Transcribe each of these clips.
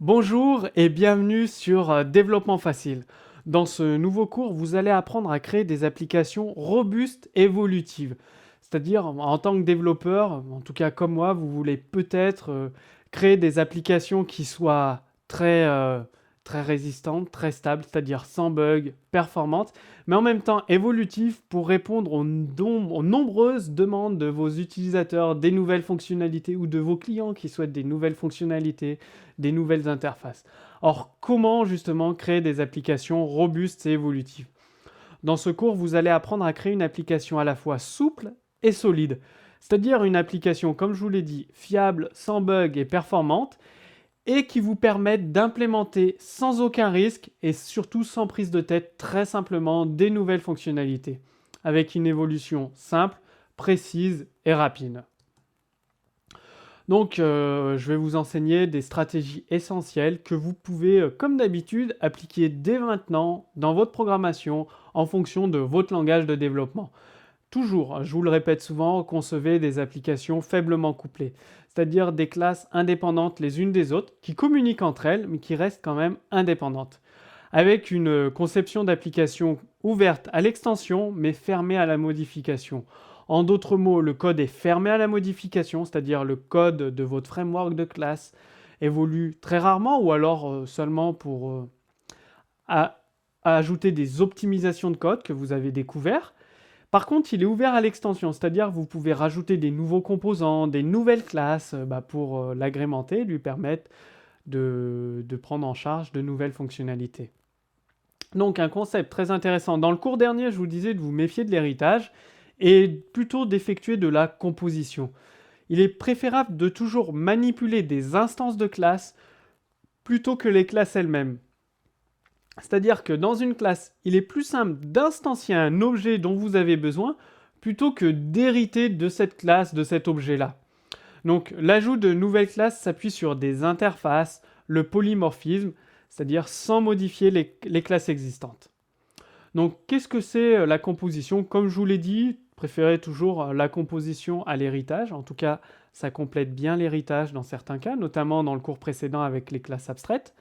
Bonjour et bienvenue sur Développement facile. Dans ce nouveau cours, vous allez apprendre à créer des applications robustes et évolutives. C'est-à-dire, en tant que développeur, en tout cas comme moi, vous voulez peut-être créer des applications qui soient très résistantes, très stables, c'est-à-dire sans bug, performantes, mais en même temps évolutives pour répondre aux nombreuses demandes de vos utilisateurs, des nouvelles fonctionnalités ou de vos clients qui souhaitent des nouvelles fonctionnalités, des nouvelles interfaces. Or, comment justement créer des applications robustes et évolutives? Dans ce cours, vous allez apprendre à créer une application à la fois souple et solide. C'est-à-dire une application, comme je vous l'ai dit, fiable, sans bug et performante, et qui vous permette d'implémenter sans aucun risque et surtout sans prise de tête très simplement des nouvelles fonctionnalités, avec une évolution simple, précise et rapide. Donc, je vais vous enseigner des stratégies essentielles que vous pouvez, comme d'habitude, appliquer dès maintenant dans votre programmation en fonction de votre langage de développement. Toujours, je vous le répète souvent, concevez des applications faiblement couplées, c'est-à-dire des classes indépendantes les unes des autres, qui communiquent entre elles, mais qui restent quand même indépendantes. Avec une conception d'application ouverte à l'extension, mais fermée à la modification. En d'autres mots, le code est fermé à la modification, c'est-à-dire le code de votre framework de classe évolue très rarement ou alors seulement pour à ajouter des optimisations de code que vous avez découvert. Par contre, il est ouvert à l'extension, c'est-à-dire que vous pouvez rajouter des nouveaux composants, des nouvelles classes pour l'agrémenter, lui permettre de prendre en charge de nouvelles fonctionnalités. Donc un concept très intéressant. Dans le cours dernier, je vous disais de vous méfier de l'héritage et plutôt d'effectuer de la composition. Il est préférable de toujours manipuler des instances de classe plutôt que les classes elles-mêmes. C'est-à-dire que dans une classe, il est plus simple d'instancier un objet dont vous avez besoin plutôt que d'hériter de cette classe, de cet objet-là. Donc l'ajout de nouvelles classes s'appuie sur des interfaces, le polymorphisme, c'est-à-dire sans modifier les classes existantes. Donc qu'est-ce que c'est la composition? Comme je vous l'ai dit, préférez toujours la composition à l'héritage. En tout cas, ça complète bien l'héritage dans certains cas, notamment dans le cours précédent avec les classes abstraites.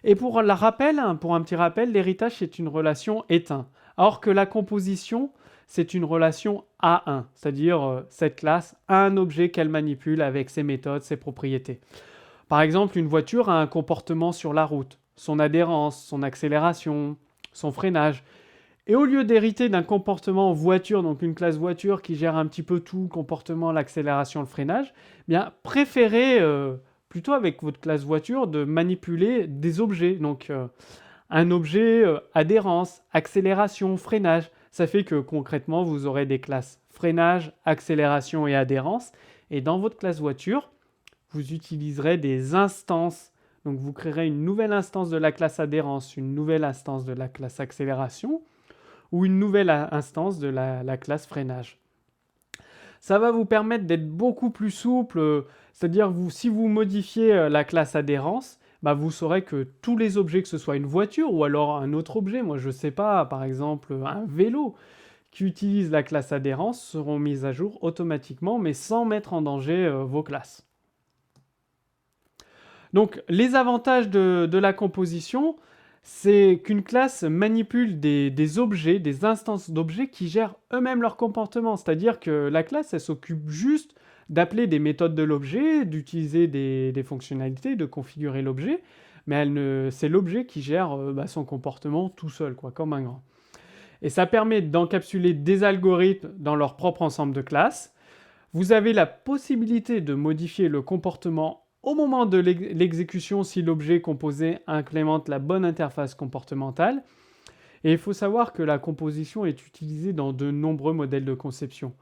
Et pour pour un petit rappel, l'héritage c'est une relation éteint, alors que la composition c'est une relation A1, c'est-à-dire cette classe a un objet qu'elle manipule avec ses méthodes, ses propriétés. Par exemple, une voiture a un comportement sur la route, son adhérence, son accélération, son freinage. Et au lieu d'hériter d'un comportement voiture, donc une classe voiture qui gère un petit peu tout, le comportement, l'accélération, le freinage, eh bien préférez plutôt avec votre classe voiture de manipuler des objets. Donc un objet adhérence, accélération, freinage. Ça fait que concrètement vous aurez des classes freinage, accélération et adhérence. Et dans votre classe voiture, vous utiliserez des instances. Donc vous créerez une nouvelle instance de la classe adhérence, une nouvelle instance de la classe accélération ou une nouvelle instance de la classe freinage. Ça va vous permettre d'être beaucoup plus souple, c'est-à-dire si vous modifiez la classe adhérence, vous saurez que tous les objets, que ce soit une voiture ou alors un autre objet, moi je ne sais pas, par exemple un vélo, qui utilise la classe adhérence, seront mis à jour automatiquement, mais sans mettre en danger vos classes. Donc les avantages de la composition, c'est qu'une classe manipule des objets, des instances d'objets qui gèrent eux-mêmes leur comportement. C'est-à-dire que la classe, elle s'occupe juste d'appeler des méthodes de l'objet, d'utiliser des fonctionnalités, de configurer l'objet, mais c'est l'objet qui gère son comportement tout seul, comme un grand. Et ça permet d'encapsuler des algorithmes dans leur propre ensemble de classes. Vous avez la possibilité de modifier le comportement au moment de l'exécution si l'objet composé implémente la bonne interface comportementale. Et il faut savoir que la composition est utilisée dans de nombreux modèles de conception.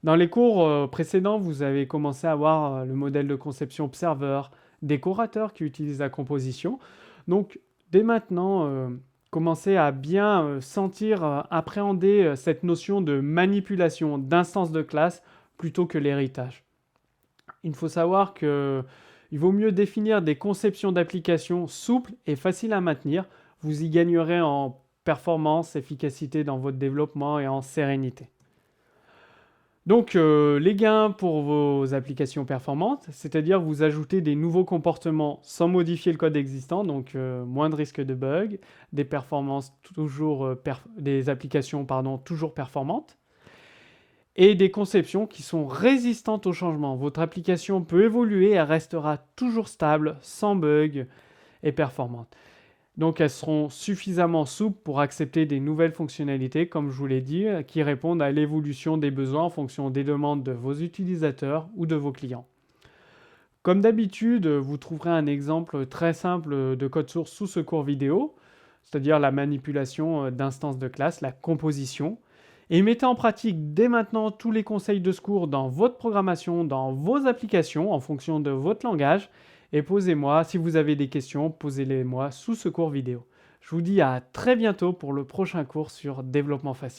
Dans les cours précédents, vous avez commencé à voir le modèle de conception Observer, décorateur qui utilise la composition. Donc dès maintenant, commencez à bien sentir, appréhender cette notion de manipulation d'instance de classe plutôt que l'héritage. Il faut savoir qu'il vaut mieux définir des conceptions d'applications souples et faciles à maintenir. Vous y gagnerez en performance, efficacité dans votre développement et en sérénité. Donc, les gains pour vos applications performantes, c'est-à-dire vous ajoutez des nouveaux comportements sans modifier le code existant, donc moins de risque de bug, des performances toujours, des applications pardon, toujours performantes, et des conceptions qui sont résistantes au changement. Votre application peut évoluer, elle restera toujours stable, sans bug et performante. Donc elles seront suffisamment souples pour accepter des nouvelles fonctionnalités, comme je vous l'ai dit, qui répondent à l'évolution des besoins en fonction des demandes de vos utilisateurs ou de vos clients. Comme d'habitude, vous trouverez un exemple très simple de code source sous ce cours vidéo, c'est-à-dire la manipulation d'instances de classe, la composition. Et mettez en pratique dès maintenant tous les conseils de ce cours dans votre programmation, dans vos applications, en fonction de votre langage. Et posez-moi, si vous avez des questions, posez-les-moi sous ce cours vidéo. Je vous dis à très bientôt pour le prochain cours sur développement facile.